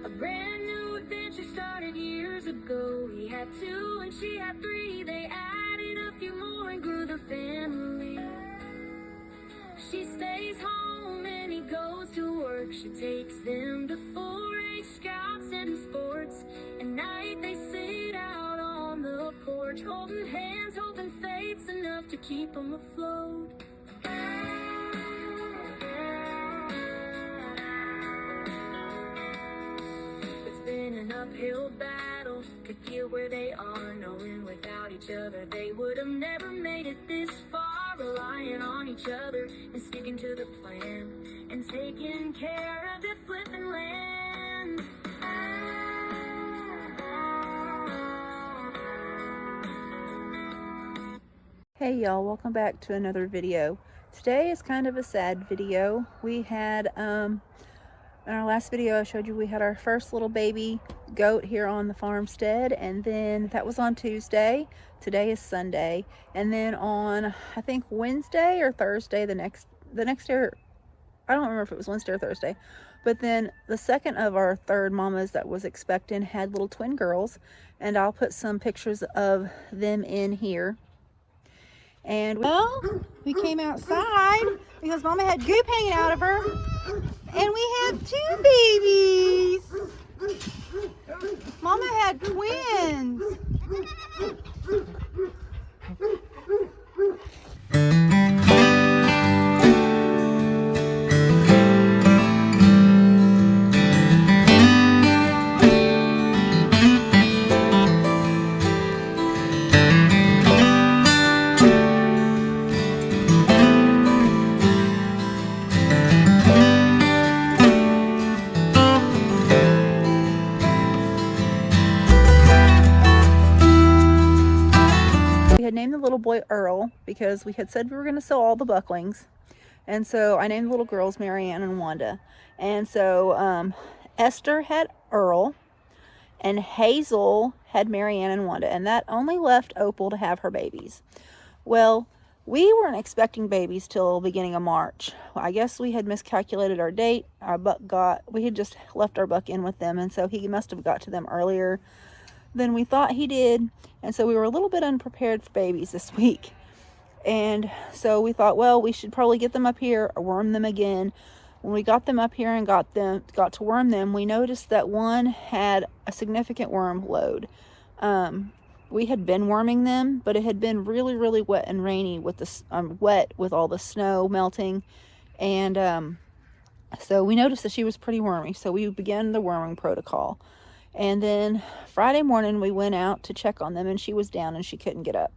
A brand new adventure started years ago. He had 2 and she had 3. They added a few more and grew their family. She stays home and he goes to work. She takes them to 4-H scouts and sports. At night they sit out on the porch, holding hands, hoping fate's enough to keep them afloat. It's been an uphill battle to get where they are, knowing without each other they would have never made it this far. Relying on each other and sticking to the plan and taking care of the flipping land. Hey y'all, welcome back to another video. Today is kind of a sad video. We had in our last video I showed you we had our first little baby goat here on the farmstead, and then that was on Tuesday. Today is Sunday, and then on I think Wednesday or Thursday, the next day, I don't remember if it was Wednesday or Thursday, but then the second of our third mamas that was expecting had little twin girls, and I'll put some pictures of them in here. And we came outside because Mama had goop hanging out of her, and we have 2 babies. Mama had twins. We had named the little boy Earl because we had said we were going to sell all the bucklings, and so I named the little girls Marianne and Wanda. And so Esther had Earl, and Hazel had Marianne and Wanda, and that only left Opal to have her babies. Well, we weren't expecting babies till the beginning of March. I guess we had miscalculated our date. We had just left our buck in with them, and so he must have got to them earlier than we thought he did, and so we were a little bit unprepared for babies this week. And so we thought, well, we should probably get them up here or worm them again. When we got them up here and got to worm them, we noticed that one had a significant worm load. We had been worming them, but it had been really, really wet and rainy with the wet with all the snow melting, and so we noticed that she was pretty wormy. So we began the worming protocol. And then Friday morning we went out to check on them, and she was down and she couldn't get up.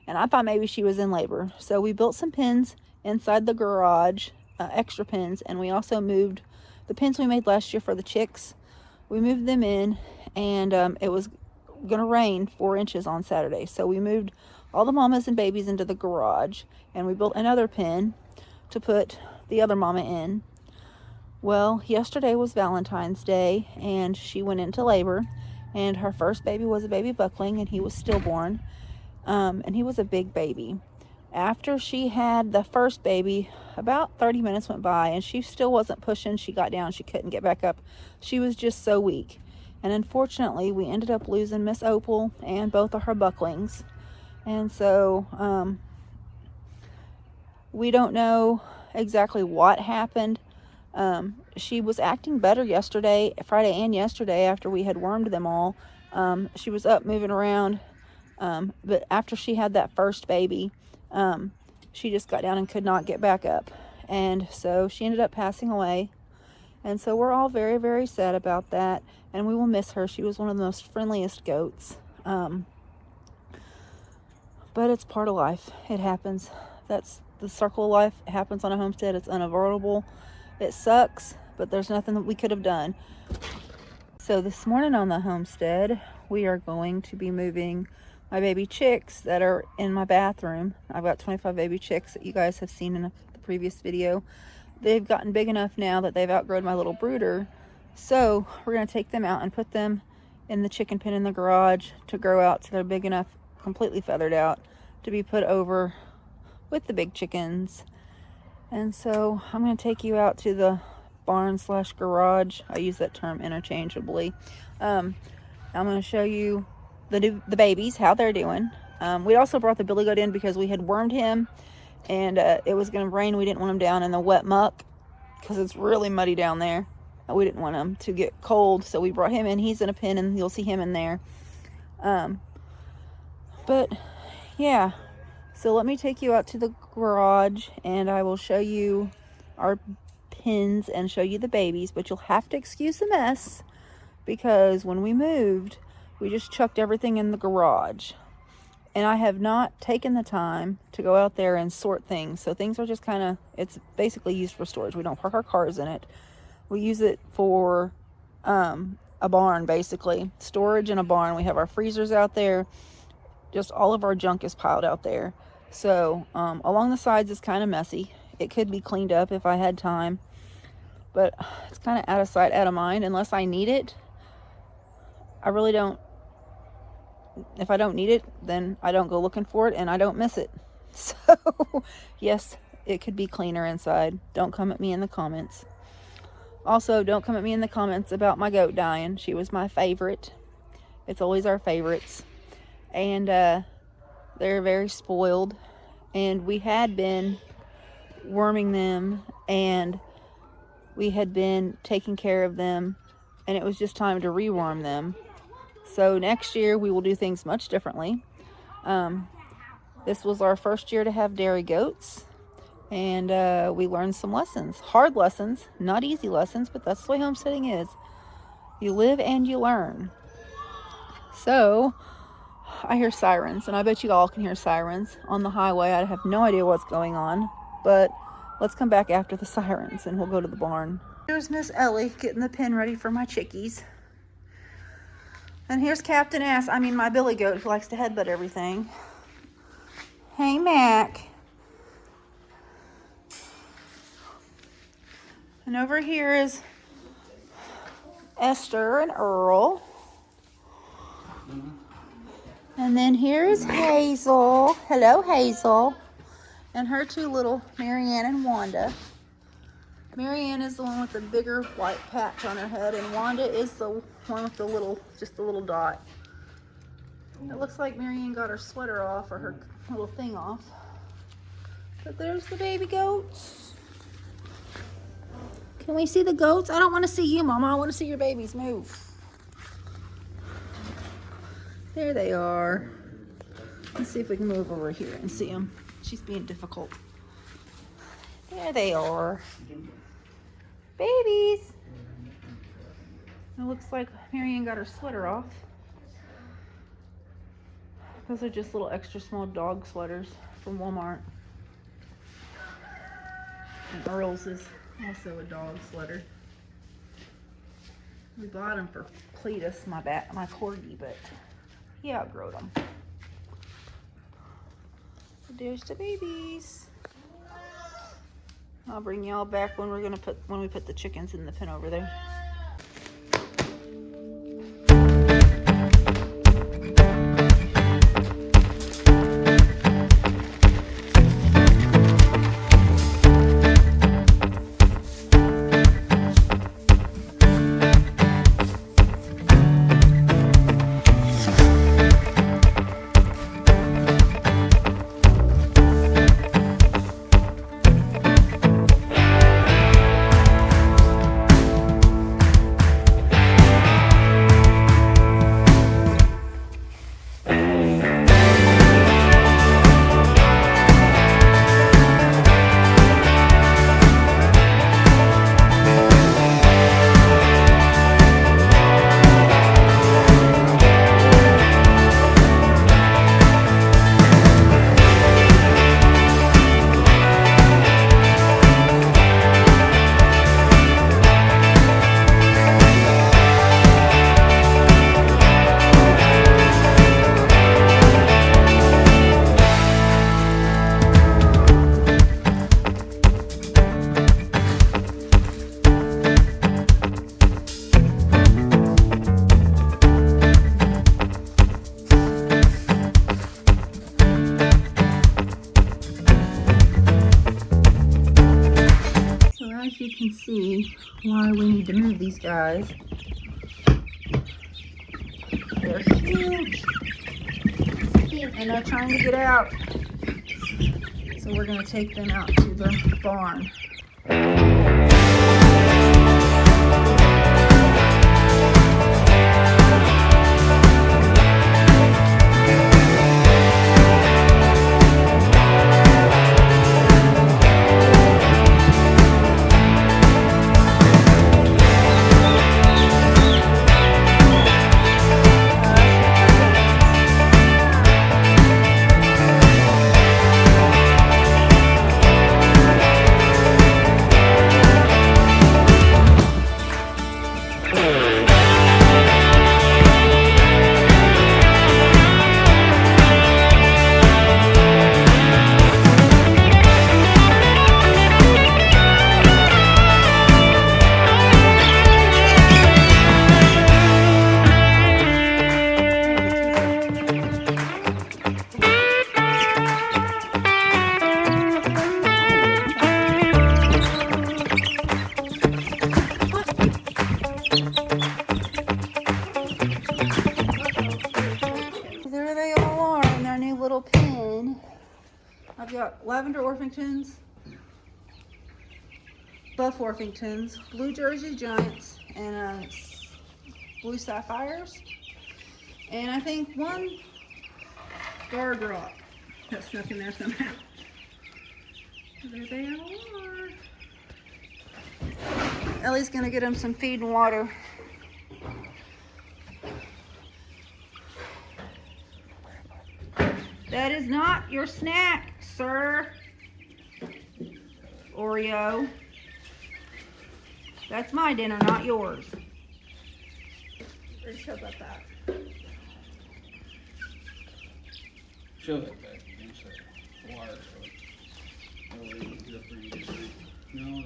And I thought maybe she was in labor. So we built some pens inside the garage, extra pens, and we also moved the pens we made last year for the chicks. We moved them in, and it was going to rain 4 inches on Saturday. So we moved all the mamas and babies into the garage, and we built another pen to put the other mama in. Well, yesterday was Valentine's Day, and she went into labor, and her first baby was a baby buckling, and he was stillborn, and he was a big baby. After she had the first baby, about 30 minutes went by, and she still wasn't pushing. She got down. She couldn't get back up. She was just so weak. And unfortunately, we ended up losing Miss Opal and both of her bucklings. And so we don't know exactly what happened. She was acting better Friday and yesterday after we had wormed them all. She was up moving around, but after she had that first baby, she just got down and could not get back up, and so she ended up passing away. And so we're all very, very sad about that, and we will miss her. She was one of the most friendliest goats, but it's part of life. It happens. That's the circle of life. It happens on a homestead. It's unavoidable. It sucks, but there's nothing that we could have done. So this morning on the homestead, we are going to be moving my baby chicks that are in my bathroom. I've got 25 baby chicks that you guys have seen in the previous video. They've gotten big enough now that they've outgrown my little brooder. So we're going to take them out and put them in the chicken pen in the garage to grow out so they're big enough, completely feathered out, to be put over with the big chickens. And so I'm going to take you out to the barn slash garage. I use that term interchangeably. I'm going to show you the babies, how they're doing. We also brought the billy goat in because we had wormed him, and it was going to rain. We didn't want him down in the wet muck because it's really muddy down there. We didn't want him to get cold, so we brought him in. He's in a pen, and you'll see him in there. But yeah, so let me take you out to the garage, and I will show you our pens and show you the babies. But you'll have to excuse the mess, because when we moved, we just chucked everything in the garage, and I have not taken the time to go out there and sort things. So things are just kind of, it's basically used for storage. We don't park our cars in it. We use it for a barn, basically. Storage in a barn. We have our freezers out there. Just all of our junk is piled out there. So along the sides is kind of messy. It could be cleaned up if I had time. But it's kind of out of sight, out of mind. Unless I need it, I really don't. If I don't need it, then I don't go looking for it, and I don't miss it. So yes, it could be cleaner inside. Don't come at me in the comments. Also, don't come at me in the comments about my goat dying. She was my favorite. It's always our favorites. And they're very spoiled. And we had been worming them, and we had been taking care of them, and it was just time to reworm them. So next year we will do things much differently. This was our first year to have dairy goats. And we learned some lessons. Hard lessons, not easy lessons, but that's the way homesteading is. You live and you learn. So, I hear sirens, and I bet you all can hear sirens on the highway. I have no idea what's going on, but let's come back after the sirens, and we'll go to the barn. Here's Miss Ellie getting the pen ready for my chickies. And here's Captain Ass, my billy goat, who likes to headbutt everything. Hey, Mac. And over here is Esther and Earl. And then here is Hazel. Hello, Hazel. And her two little, Marianne and Wanda. Marianne is the one with the bigger white patch on her head, and Wanda is the one with the little, just the little dot. It looks like Marianne got her sweater off, or her little thing off. But there's the baby goats. Can we see the goats? I don't want to see you, Mama. I want to see your babies move. There they are. Let's see if we can move over here and see them. She's being difficult. There they are. Babies. It looks like Marianne got her sweater off. Those are just little extra small dog sweaters from Walmart. And Earl's is also a dog sweater. We bought him for Cletus, my corgi, but he outgrowed them. There's the babies. I'll bring y'all back when we put the chickens in the pen over there. why we need to move these guys. They're huge. And they're trying to get out. So we're going to take them out to the barn. There they all are in their new little pen. I've got lavender Orpingtons, buff Orpingtons, blue Jersey Giants, and blue Sapphires. And I think one guard rock got stuck in there somehow. There they all are. Ellie's gonna get them some feed and water. That is not your snack, sir. Oreo. That's my dinner, not yours. Let's show about that. Show that back again, so wire so it. Oh, you can get up there and get it. No,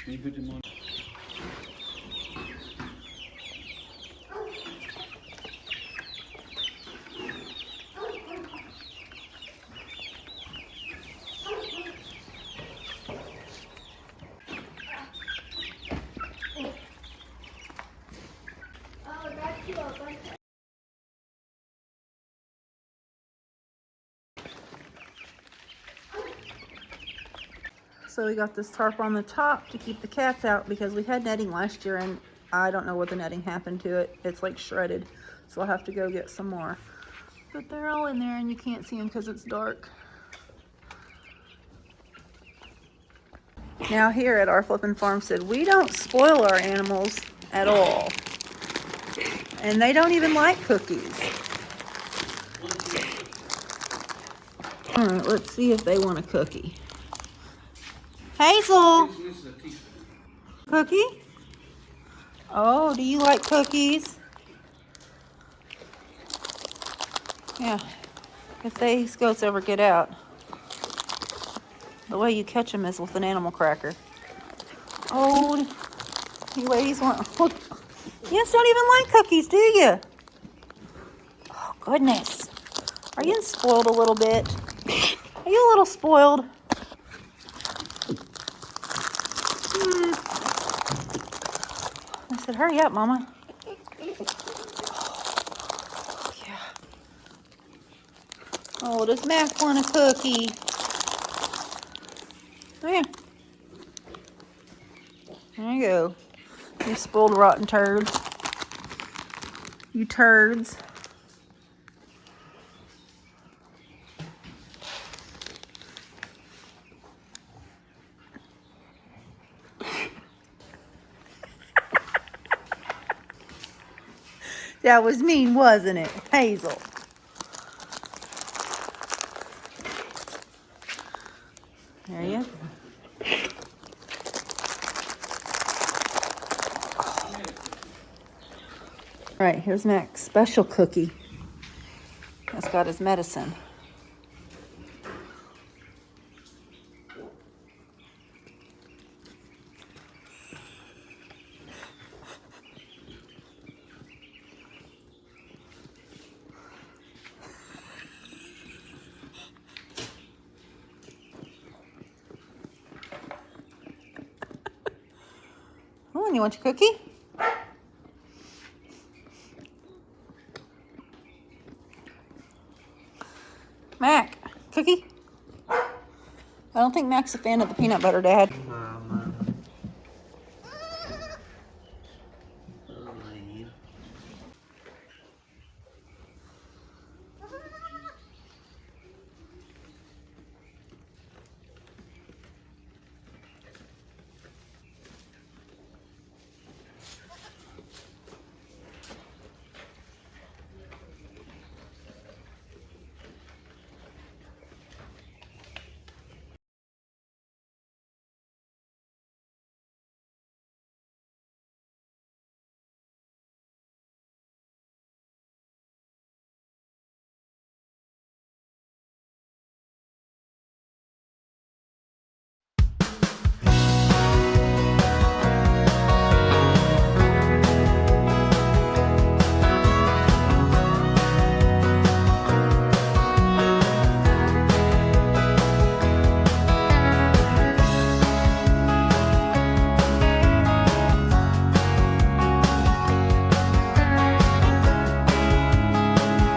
can you put them on? So we got this tarp on the top to keep the cats out because we had netting last year and I don't know what the netting happened to it. It's like shredded. So I'll have to go get some more. But they're all in there and you can't see them because it's dark. Now here at our flippin' farmstead, we don't spoil our animals at all. And they don't even like cookies. All right, let's see if they want a cookie. Hazel, cookie? Oh, do you like cookies? Yeah, if these goats ever get out, the way you catch them is with an animal cracker. Oh, you ladies want, look, you just don't even like cookies, do you? Oh, goodness. Are you spoiled a little bit? Are you a little spoiled? I said, hurry up, Mama. Oh, yeah. Oh, does Mac want a cookie? There. There you go. You spoiled rotten turds. You turds. That was mean, wasn't it, Hazel? There you go. All right, here's Mac's special cookie. That's got his medicine. Come on, you want your cookie? Mac, cookie? I don't think Mac's a fan of the peanut butter, Dad.